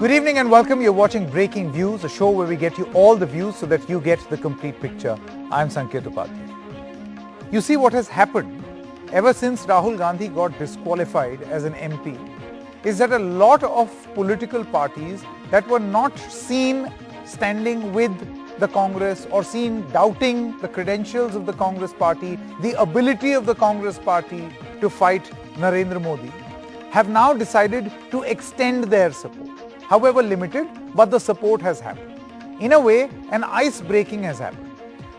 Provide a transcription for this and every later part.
Good evening and welcome. You're watching Breaking Views, a show where we get you all the views so that you get the complete picture. I'm Sanket Upadhyay. You see, what has happened ever since Rahul Gandhi got disqualified as an MP is that a lot of political parties that were not seen standing with the Congress or seen doubting the credentials of the Congress party, the ability of the Congress party to fight Narendra Modi, have now decided to extend their support. However limited, but the support has happened. In a way, an ice breaking has happened,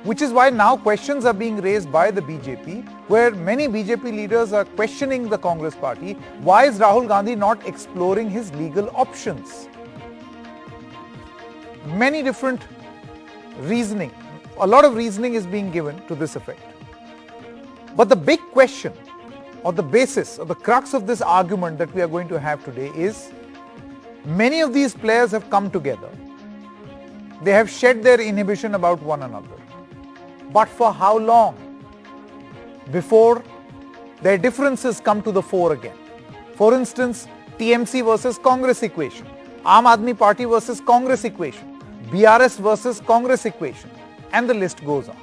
which is why now questions are being raised by the BJP, where many BJP leaders are questioning the Congress party. Why is Rahul Gandhi not exploring his legal options? Many different reasoning, a lot of reasoning is being given to this effect. But the big question, or the basis, or the crux of this argument that we are going to have today is, many of these players have come together. They have shed their inhibition about one another. But for how long before their differences come to the fore again? For instance, TMC versus Congress equation, Aam Aadmi Party versus Congress equation, BRS versus Congress equation, and the list goes on.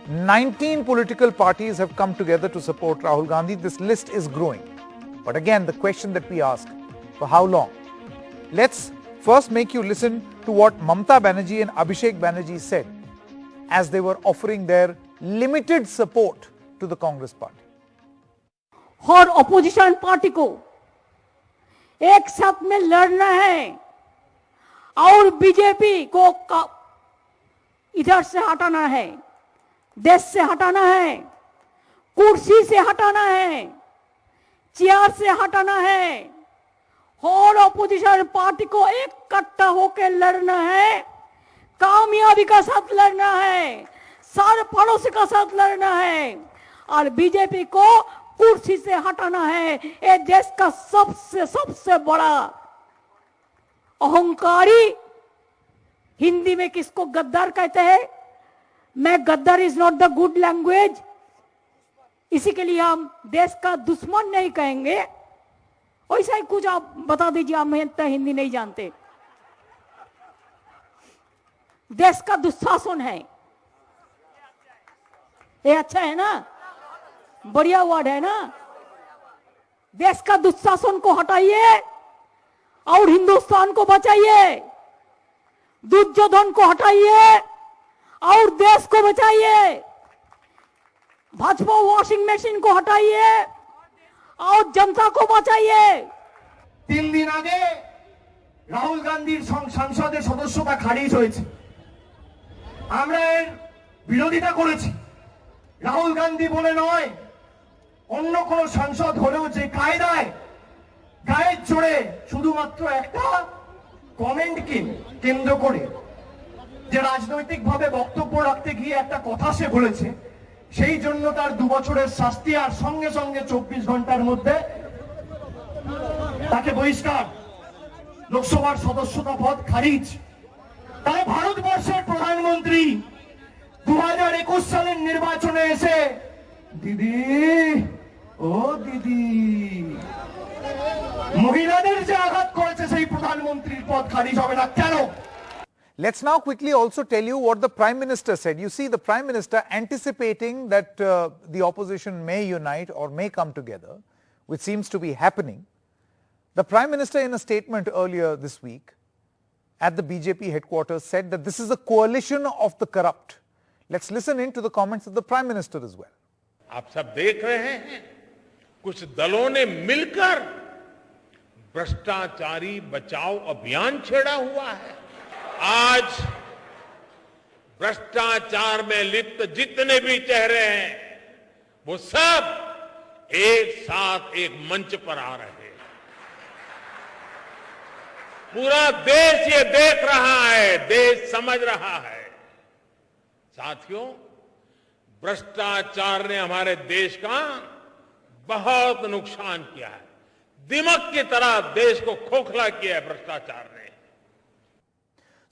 19 political parties have come together to support Rahul Gandhi. This list is growing. But again, the question that we ask, for how long? Let's first make you listen to what Mamata Banerjee and Abhishek Banerjee said as they were offering their limited support to the Congress party. और opposition party को एक साथ में लड़ना है और BJP को इधर से हटाना है, देश से हटाना है, कुर्सी से हटाना है, चेयर से हटाना है और ऑपोजिशन पार्टी को इकट्ठा होकर लड़ना है, कामयाबी का साथ लड़ना है, सारे पड़ोसी का साथ लड़ना है और बीजेपी को कुर्सी से हटाना है। ये देश का सबसे बड़ा अहंकारी, हिंदी में किसको गद्दार कहते हैं? मैं गद्दार is not the good language, इसी के लिए हम देश का दुश्मन नहीं कहेंगे। वैसा ही कुछ आप बता दीजिए, हम हिंदी नहीं जानते। देश का दुशासन है, ये अच्छा है ना, बढ़िया वर्ड है ना। देश का दुशासन को हटाइए और हिंदुस्तान को बचाइए, दुर्योधन को हटाइए और देश को बचाइए, भाजपा वॉशिंग मशीन को हटाइए और जनता को बचाइए। 3 दिन आगे राहुल गांधी संसदে সদস্যতা খারিজ হয়েছে, আমরা এর বিরোধিতা করেছি। রাহুল গান্ধী বলে নয়, অন্য কোন সাংসদ হলেও যে কায়দায় গায়ের জোরে শুধুমাত্র একটা কমেন্টকে কেন্দ্র করে যে রাজনৈতিকভাবে বক্তব্য রাখতে গিয়ে একটা কথা সে বলেছে, সেই জন্য তার 2 বছরের শাস্তি আর সঙ্গে সঙ্গে 24 ঘন্টার মধ্যে তাকে বহিষ্কার, লোকসভার সদস্যতা পদ খারিজ। তাই ভারতবর্ষের প্রধানমন্ত্রী 2021 সালের নির্বাচনে এসে দিদি ও দিদি মহিলাদের যে আঘাত করেছে সেই প্রধানমন্ত্রীর পদ খারিজ হবে না কেন? Let's now quickly also tell you what the Prime Minister said. You see, the Prime Minister anticipating that the opposition may unite or may come together, which seems to be happening. The Prime Minister in a statement earlier this week at the BJP headquarters said that this is a coalition of the corrupt. Let's listen in to the comments of the Prime Minister as well. आप सब देख रहे हैं, कुछ दलों ने मिलकर भ्रष्टाचारी बचाओ अभियान छेड़ा हुआ है। आज भ्रष्टाचार में लिप्त जितने भी चेहरे हैं, वो सब एक साथ एक मंच पर आ रहे हैं। पूरा देश ये देख रहा है, देश समझ रहा है। साथियों, भ्रष्टाचार ने हमारे देश का बहुत नुकसान किया है। दिमक की तरह देश को खोखला किया है भ्रष्टाचार ने।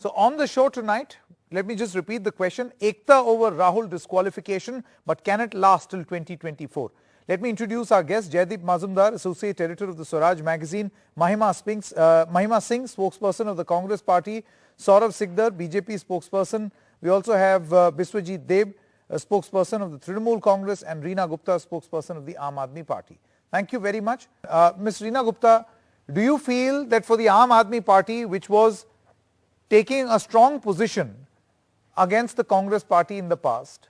So on the show tonight, let me just repeat the question. Ekta over Rahul disqualification, but can it last till 2024? Let me introduce our guest, Jaideep Mazumdar, Associate Editor of the Swaraj magazine, Mahima Singh, spokesperson of the Congress Party, Saurav Sikdar, BJP spokesperson. We also have Biswajit Deb, a spokesperson of the Trinamool Congress, and Reena Gupta, spokesperson of the Aam Aadmi Party. Thank you very much. Ms. Reena Gupta, do you feel that for the Aam Aadmi Party, which was taking a strong position against the Congress Party in the past,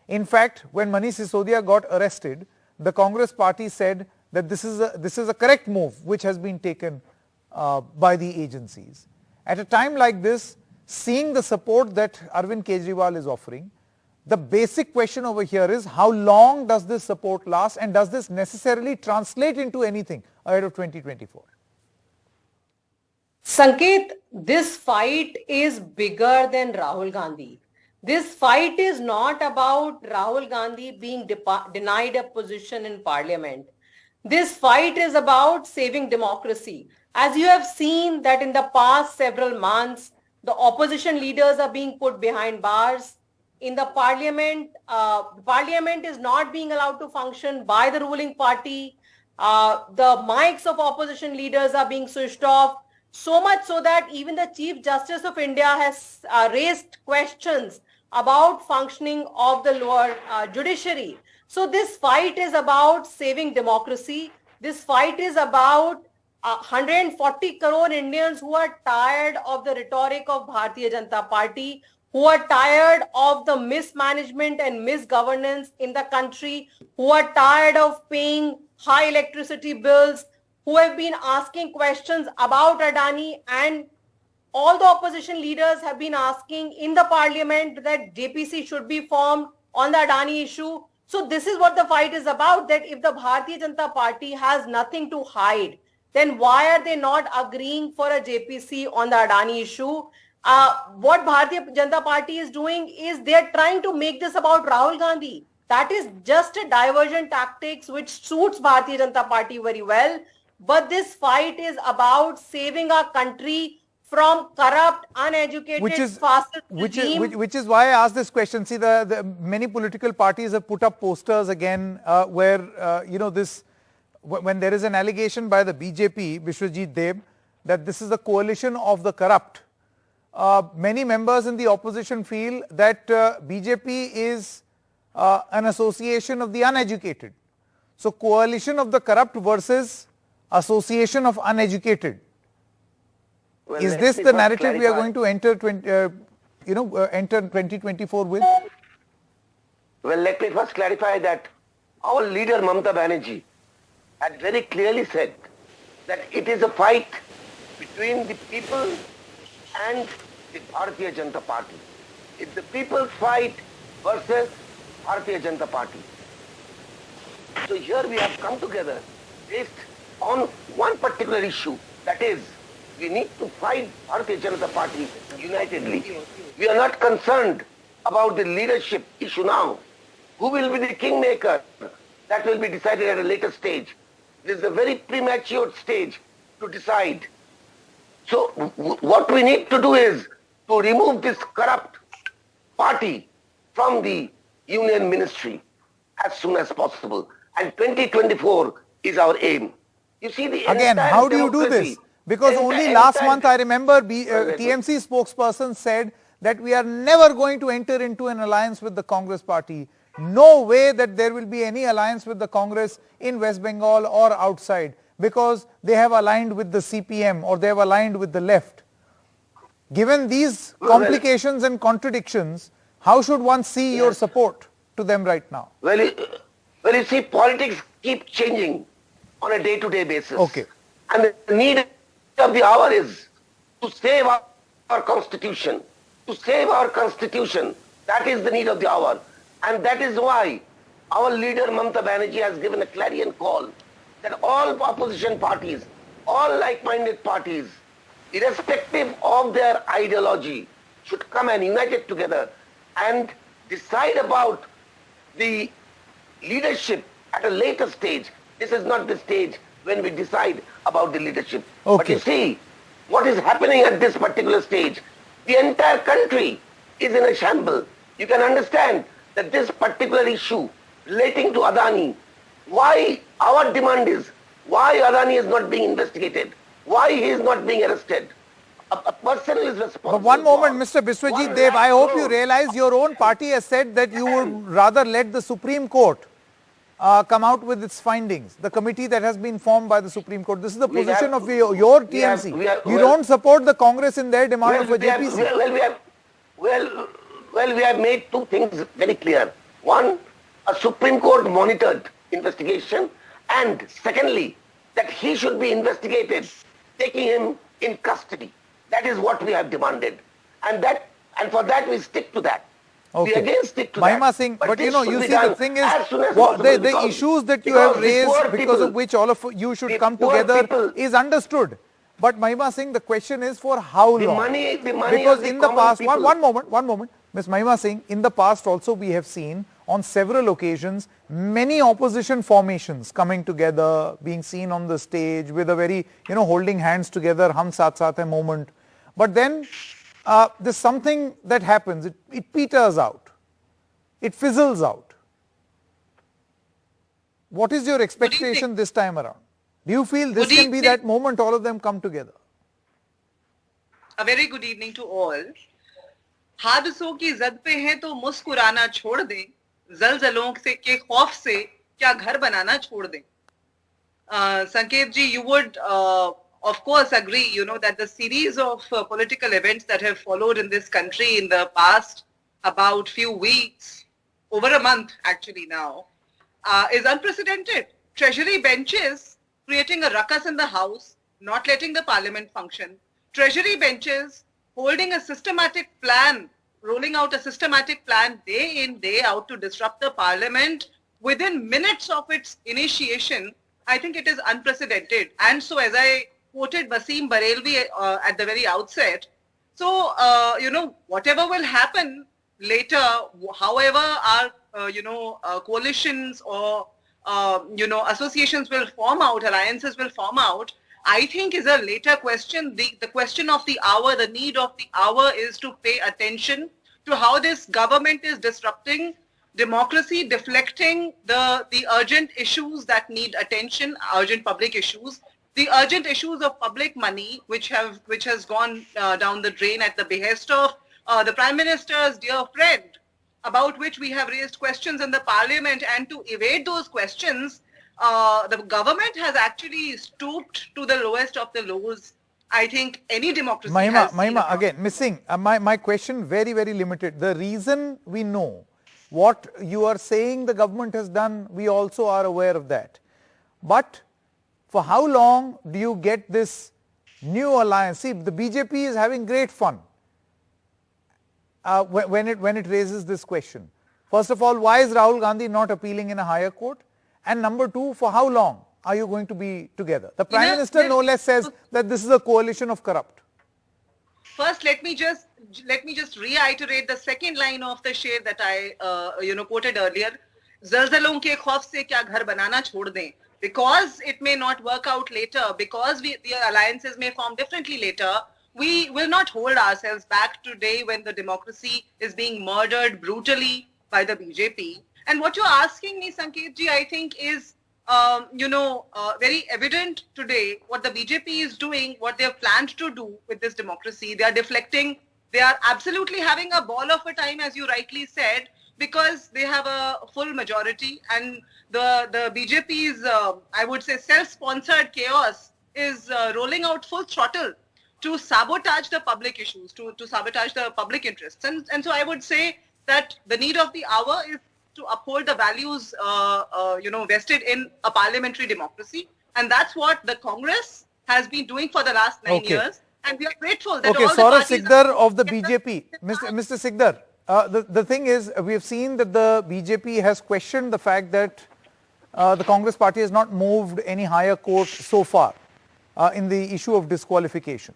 in fact, when Manish Sisodia got arrested, the Congress Party said that this is a correct move which has been taken by the agencies. At a time like this, seeing the support that Arvind Kejriwal is offering, the basic question over here is how long does this support last, and does this necessarily translate into anything ahead of 2024? Sanket, this fight is bigger than Rahul Gandhi. This fight is not about Rahul Gandhi being denied a position in parliament. This fight is about saving democracy. As you have seen that in the past several months, the opposition leaders are being put behind bars. In the parliament, parliament is not being allowed to function by the ruling party. The mics of opposition leaders are being switched off. So much so that even the Chief Justice of India has raised questions about functioning of the lower judiciary. So this fight is about saving democracy. This fight is about 140 crore Indians who are tired of the rhetoric of Bharatiya Janata Party, who are tired of the mismanagement and misgovernance in the country, who are tired of paying high electricity bills, who have been asking questions about Adani, and all the opposition leaders have been asking in the parliament that JPC should be formed on the Adani issue. So this is what the fight is about, that if the Bharatiya Janata Party has nothing to hide, then why are they not agreeing for a JPC on the Adani issue? What Bharatiya Janata Party is doing is they're trying to make this about Rahul Gandhi. That is just a diversion tactics which suits Bharatiya Janata Party very well. But this fight is about saving our country from corrupt, uneducated, fascist regime. Which is why I asked this question. See, the many political parties have put up posters again where, when there is an allegation by the BJP, Biswajit Deb, that this is a coalition of the corrupt. Many members in the opposition feel that BJP is an association of the uneducated. So coalition of the corrupt versus association of uneducated. Well, is this the narrative we are going to enter 2024 with? Well, let me first clarify that our leader Mamata Banerjee had very clearly said that it is a fight between the people and the Bharatiya Janata Party. It's the people's fight versus Bharatiya Janata Party. So here we have come together based on one particular issue, that is, we need to fight Bharatiya Janata Party unitedly. We are not concerned about the leadership issue now. Who will be the kingmaker? That will be decided at a later stage. This is a very premature stage to decide. So what we need to do is to remove this corrupt party from the union ministry as soon as possible. And 2024 is our aim. You see, the again, how do you do this? Because only last month I remember TMC spokesperson said that we are never going to enter into an alliance with the Congress Party. No way that there will be any alliance with the Congress in West Bengal or outside, because they have aligned with the CPM or they have aligned with the left. Given these complications and contradictions, how should one see your support to them right now? Well, you see, politics keep changing on a day-to-day basis. Okay. And the need of the hour is to save our constitution. To save our constitution, that is the need of the hour. And that is why our leader Mamata Banerjee has given a clarion call that all opposition parties, all like-minded parties, irrespective of their ideology, should come and unite together and decide about the leadership at a later stage. This is not the stage when we decide about the leadership. Okay. But you see, what is happening at this particular stage? The entire country is in a shamble. You can understand that this particular issue relating to Adani why our demand is, why Adani is not being investigated, why he is not being arrested. A person is responsible. But one moment, for Mr. Biswajit 1 Dev, I lakh hope you crore. realize your own party has said that you would rather let the Supreme Court come out with its findings, the committee that has been formed by the Supreme Court. This is the We position have- of your we have- TMC. we have- You well- don't support the Congress in their demand of a we have- JPC. we have made two things very clear. One, a Supreme Court monitored investigation, and secondly, that he should be investigated, taking him in custody. That is what we have demanded, and for that we stick to that. We Okay. again stick to Mahima that. Singh, but this you know, should you be see the done thing is, as soon as what, possible the because- issues that you because have the raised, poor because of people- which all of you should the come poor together people- is understood. But Mahima Singh, the question is for how The long? money Because of the in the common past, people. one moment, Ms. Mahima Singh, in the past also we have seen on several occasions many opposition formations coming together, being seen on the stage with a very, holding hands together, hum saath saath hai moment. But then there's something that happens, it peters out, it fizzles out. What is your expectation this time around? Do you feel this Good can be evening. that moment all of them come together? A very good evening to all. हादसों की जद पे हैं तो मुस्कुराना छोड़ दें, जलजलों के खौफ से क्या घर बनाना छोड़ दें. Sanket ji, you would of course agree, that the series of political events that have followed in this country in the past about few weeks, over a month actually now, is unprecedented. Treasury benches creating a ruckus in the House, not letting the Parliament function. Treasury benches holding a systematic plan, rolling out a systematic plan day in, day out to disrupt the Parliament within minutes of its initiation. I think it is unprecedented. And so, as I quoted Wasim Barelvi at the very outset, so, whatever will happen later, however our, coalitions or, associations will form out, alliances will form out, I think is a later question. The question of the hour, the need of the hour is to pay attention to how this government is disrupting democracy, deflecting the urgent issues that need attention, urgent public issues, the urgent issues of public money, which has gone down the drain at the behest of the Prime Minister's dear friend, about which we have raised questions in the Parliament, and to evade those questions, the government has actually stooped to the lowest of the lows. I think any democracy has seen. Mahima, again, missing. My question very, very limited. The reason we know what you are saying the government has done, we also are aware of that. But for how long do you get this new alliance? See, the BJP is having great fun when it raises this question. First of all, why is Rahul Gandhi not appealing in a higher court? And number two, for how long are you going to be together? The Prime Minister no less says that this is a coalition of corrupt. First, let me just reiterate the second line of the share that I quoted earlier. Zalzalon ke khauf se kya ghar banana chhod dein. Because it may not work out later, because the alliances may form differently later, we will not hold ourselves back today when the democracy is being murdered brutally by the BJP. And what you're asking me, Sanket ji, I think is, very evident today what the BJP is doing, what they have planned to do with this democracy. They are deflecting. They are absolutely having a ball of a time, as you rightly said, because they have a full majority, and the BJP's, I would say, self-sponsored chaos is rolling out full throttle to sabotage the public issues, to sabotage the public interests. And so I would say that the need of the hour is to uphold the values, vested in a parliamentary democracy. And that's what the Congress has been doing for the last 9 years. And we are grateful that all the Saurav parties Sikdar of the BJP. Mr. Sikdar, the thing is, we have seen that the BJP has questioned the fact that the Congress party has not moved any higher court so far in the issue of disqualification.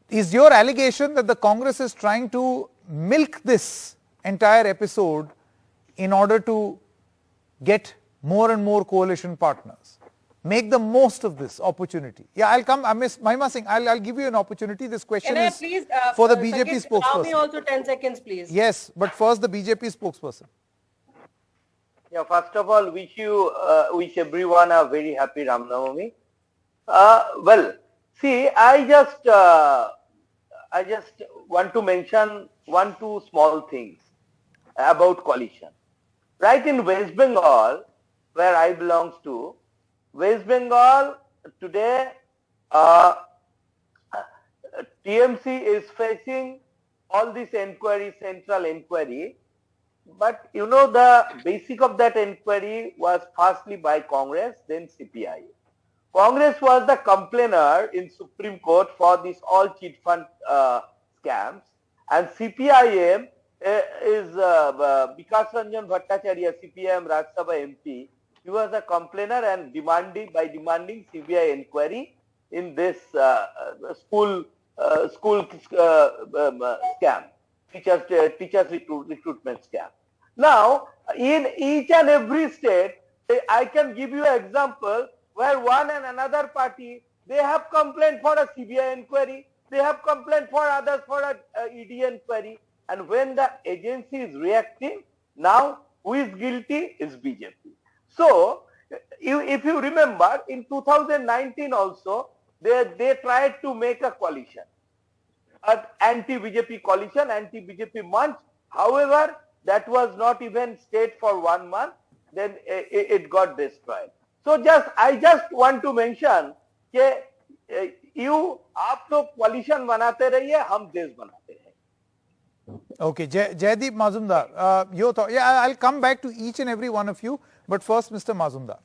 Is your allegation that the Congress is trying to milk this entire episode in order to get more and more coalition partners? Make the most of this opportunity. Yeah, I'll come. Ms. Mahima Singh, I'll give you an opportunity. This question Can I is please, for the BJP Sanket, allow me spokesperson. also 10 seconds, please. Yes, but first the BJP spokesperson. Yeah, first of all, wish everyone a very happy Ram Navami. Well, see, I just want to mention two small things about coalition. Right in West Bengal, where I belong to, West Bengal today, TMC is facing all this inquiry, central inquiry. But you know, the basic of that inquiry was firstly by Congress, then CPI. Congress was the complainer in Supreme Court for this all cheat fund scams, and CPIM is Vikas Ranjan Bhattacharya, CPIM Rajya Sabha MP. He was a complainer and demanding CBI inquiry in this school scam, teachers recruitment scam. Now, in each and every state, I can give you an example where one and another party, they have complained for a CBI inquiry, they have complained for others for a ED inquiry, and when the agency is reacting, now who is guilty is BJP. So, if you remember, in 2019 also, they tried to make a coalition, an anti-BJP coalition, anti-BJP munch. However, that was not even stayed for 1 month, then it got destroyed. So I just want to mention that आप लोग coalition बनाते रहिए, हम देश बनाते हैं. Okay, Jaideep Mazumdar, your thought. Yeah, I'll come back to each and every one of you, but first, Mr. Mazumdar.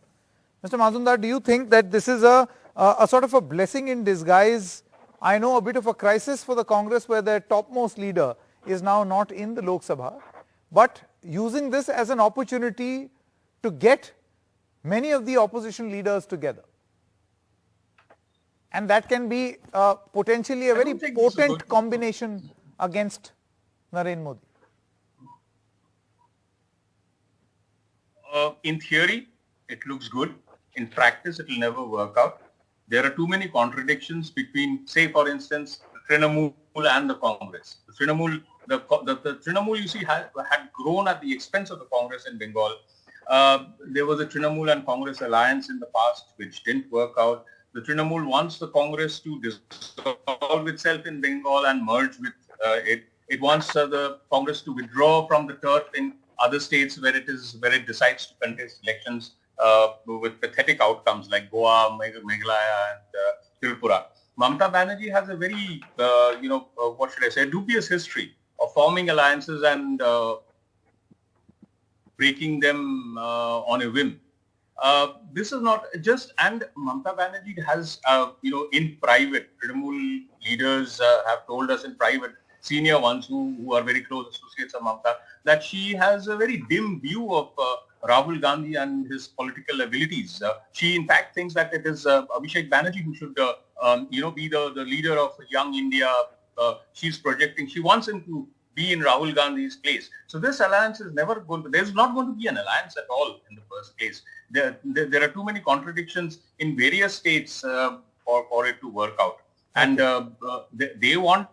Mr. Mazumdar, do you think that this is a sort of a blessing in disguise? I know a bit of a crisis for the Congress where their topmost leader is now not in the Lok Sabha, but using this as an opportunity to get many of the opposition leaders together. And that can be potentially a very potent combination against Narendra Modi. In theory, it looks good. In practice, it will never work out. There are too many contradictions between, say, for instance, the Trinamool and the Congress. The Trinamool, you see, had grown at the expense of the Congress in Bengal. There was a Trinamool and Congress alliance in the past, which didn't work out. The Trinamool wants the Congress to dissolve itself in Bengal and merge with it. It wants the Congress to withdraw from the turf in other states where it decides to contest elections with pathetic outcomes like Goa, Meghalaya, and Tripura. Mamata Banerjee has a very, what should I say, dubious history of forming alliances and breaking them on a whim. This is not just, and Mamata Banerjee has, in private, Trinamool leaders have told us in private, senior ones who are very close associates of Mamata, that she has a very dim view of Rahul Gandhi and his political abilities. She, in fact, thinks that it is Abhishek Banerjee who should, be the leader of young India. She's projecting. She wants him to be in Rahul Gandhi's place. So this alliance is never going to. There's not going to be an alliance at all in the first place. There are too many contradictions in various states for it to work out, and they want.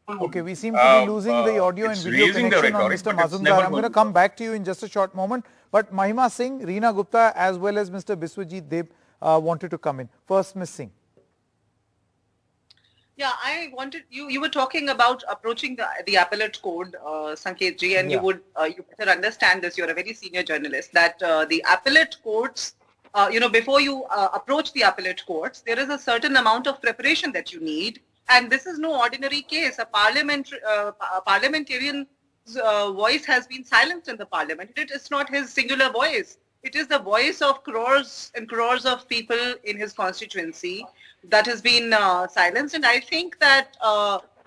Okay, we seem to be losing the audio and video connection on Mr. Mazumdar. I'm going to come back to you in just a short moment. But Mahima Singh, Reena Gupta, as well as Mr. Biswajit Deb wanted to come in. First, Ms. Singh. Yeah, I wanted you were talking about approaching the appellate code, Sanket ji, and you better understand this. You're a very senior journalist. That the appellate courts, before you approach the appellate courts, there is a certain amount of preparation that you need. And this is no ordinary case. A parliamentarian's voice has been silenced in the parliament. It is not his singular voice. It is the voice of crores and crores of people in his constituency that has been silenced. And I think that,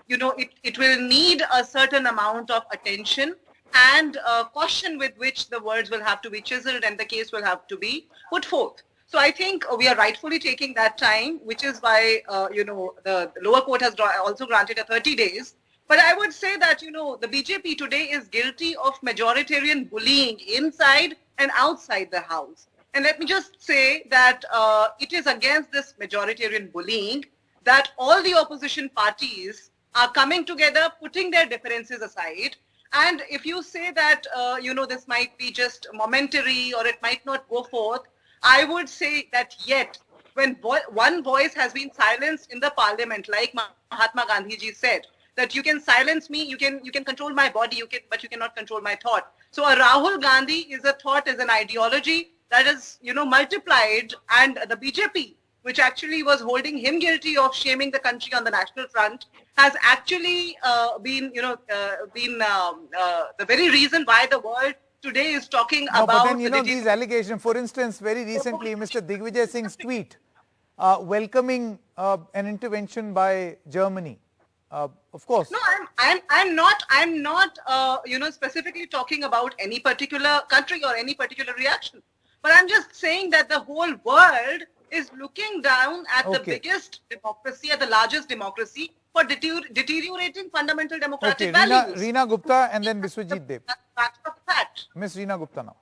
it will need a certain amount of attention and caution with which the words will have to be chiseled and the case will have to be put forth. So I think we are rightfully taking that time, which is why, the lower court has also granted a 30 days. But I would say that, the BJP today is guilty of majoritarian bullying inside and outside the house. And let me just say that it is against this majoritarian bullying that all the opposition parties are coming together, putting their differences aside, And if you say that, this might be just momentary or it might not go forth, I would say that yet, when one voice has been silenced in the parliament, like Mahatma Gandhi ji said, that you can silence me, you can control my body, but you cannot control my thought. So a Rahul Gandhi is a thought, is an ideology that is, multiplied, and the BJP, which actually was holding him guilty of shaming the country on the national front, has actually been the very reason why the world today is talking about. But then, these allegations, for instance, very recently, Mr. Digvijay Singh's tweet welcoming an intervention by Germany. Of course. No, I'm not specifically talking about any particular country or any particular reaction. But I'm just saying that the whole world is looking down at the biggest democracy, at the largest democracy, for deteriorating fundamental democratic values. Reena Gupta and then Biswajit Dev. That's a fact. Ms. Reena Gupta now.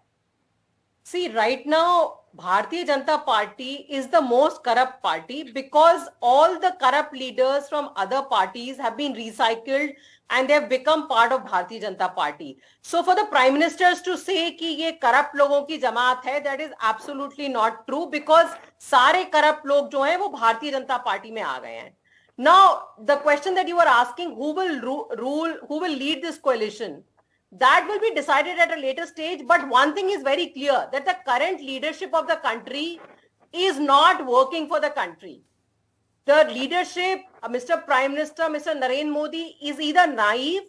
See, right now, Bharatiya Janata Party is the most corrupt party because all the corrupt leaders from other parties have been recycled and they have become part of Bharatiya Janata Party. So for the Prime Ministers to say कि ये corrupt लोगों की जमात है, that is absolutely not true because सारे corrupt लोग जो हैं वो भारतीय जनता पार्टी में आ गए हैं. Now, the question that you are asking, who will lead this coalition? That will be decided at a later stage. But one thing is very clear, that the current leadership of the country is not working for the country. The leadership, Mr. Prime Minister, Mr. Narendra Modi, is either naive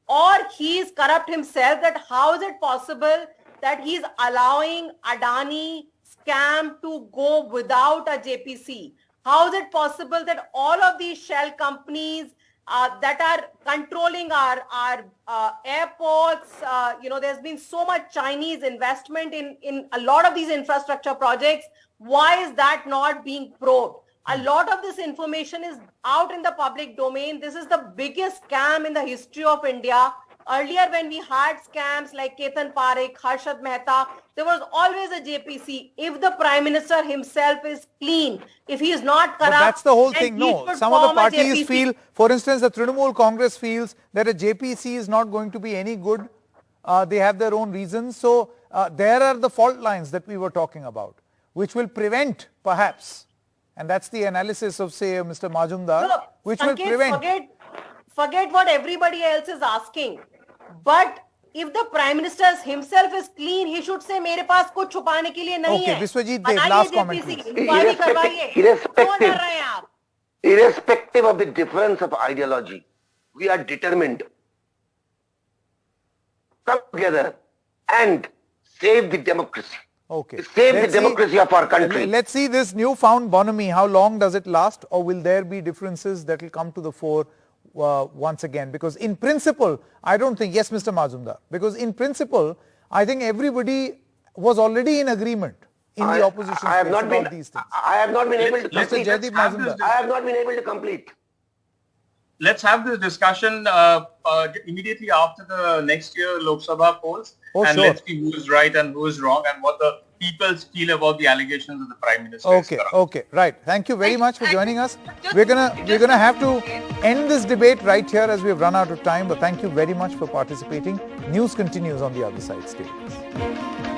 or he is corrupt himself. That how is it possible that he is allowing Adani scam to go without a JPC? How is it possible that all of these shell companies that are controlling our airports, there's been so much Chinese investment in a lot of these infrastructure projects. Why is that not being probed? A lot of this information is out in the public domain. This is the biggest scam in the history of India. Earlier, when we had scams like Ketan Parekh, Harshad Mehta, there was always a JPC. If the Prime Minister himself is clean, if he is not corrupt, but that's the whole thing. No, some of the parties feel, for instance, the Trinamool Congress feels that a JPC is not going to be any good. They have their own reasons. So there are the fault lines that we were talking about, which will prevent, perhaps, and that's the analysis of, say, Mr. Majumdar, no, which will prevent. Forget what everybody else is asking. But if the Prime Minister himself is clean, he should say, मेरे पास कुछ छुपाने के लिए नहीं है. Okay, Biswajit Dev, last comment, Irrespective of the difference of ideology, we are determined to come together and save the democracy. Okay. Save the democracy of our country. Let's see this newfound bonhomie. How long does it last, or will there be differences that will come to the fore once again? Because in principle, I don't think, yes, Mr. Majumdar, because in principle, I think everybody was already in agreement in the opposition space about these things. I have not been able to complete. I have not been able to complete. Let's have this discussion immediately after the next year Lok Sabha polls, and sure. Let's see who is right and who is wrong and what the people feel about the allegations of the Prime Minister. Okay, right. Thank you very much for joining us. We're gonna have to end this debate right here as we have run out of time. But thank you very much for participating. News continues on the other side. Stay with us.